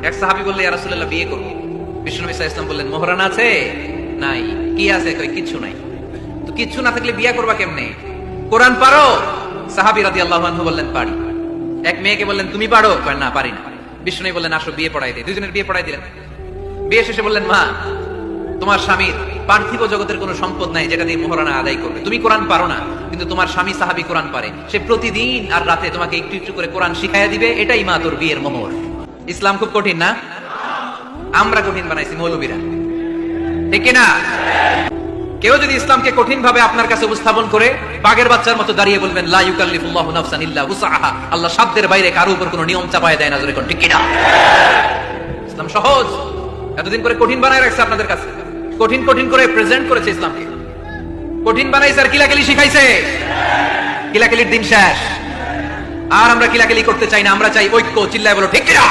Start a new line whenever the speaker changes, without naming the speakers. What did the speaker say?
এক সাহাবী বললেন, ইয়া রাসূলুল্লাহ, বিয়ে করব। বিশ্বনবী সাল্লাল্লাহু আলাইহি ওয়াসাল্লাম বললেন, মোহরানা আছে? নাই। কি আছে? কই কিচ্ছু নাই। তো কিচ্ছু না থাকলে বিয়ে করবা কেমনে? কোরআন পারো? সাহাবী রাদিয়াল্লাহু আনহু বললেন, পারি। এক মেয়েকে বললেন, তুমি পারো? কয়, না, পারি না। বিশ্বনবী বললেন, আসো বিয়ে পড়াই দেই। দুজনের বিয়ে পড়াই দিলেন। বিয়ে শেষে বললেন, মা, তোমার স্বামীর পার্থিব জগতের কোনো সম্পদ নাই যেটা দিয়ে মোহরানা আদায় করবে। তুমি কোরআন পারো না, কিন্তু তোমার স্বামী সাহাবী কোরআন পারে। সে প্রতিদিন আর রাতে তোমাকে একটু একটু করে কোরআন শিখাইয়া দিবে। এটাই মা তোর বিয়ের মোহর। ইসলাম খুব কঠিন না? আমরা কঠিন বানাইছি মৌলবীরা, ঠিক কিনা? কেউ যদি ইসলামকে কঠিন ভাবে আপনার কাছে উপস্থাপন করে, বাঘের বাচ্চার মতো দাঁড়িয়ে বলবেন, লা ইউকাল্লিফুল্লাহু নাফসান ইল্লা উসআহা। আল্লাহ সাধ্যের বাইরে কারো উপর কোনো নিয়ম চাপায় দেয় না, জোরে কোন ঠিক কিনা? ইসলাম সহজ। এতদিন করে কঠিন বানায় রাখছে আপনাদের কাছে, কঠিন কঠিন করে প্রেজেন্ট করেছে ইসলামকে। কঠিন বানাইছে আর কিলাকিলি শিখাইছে। কিলাকিলির দিন শেষ। আর আমরা কিলাকিলি করতে চাই না, আমরা চাই ঐক্য। চিল্লায় বলো ঠিক কিনা?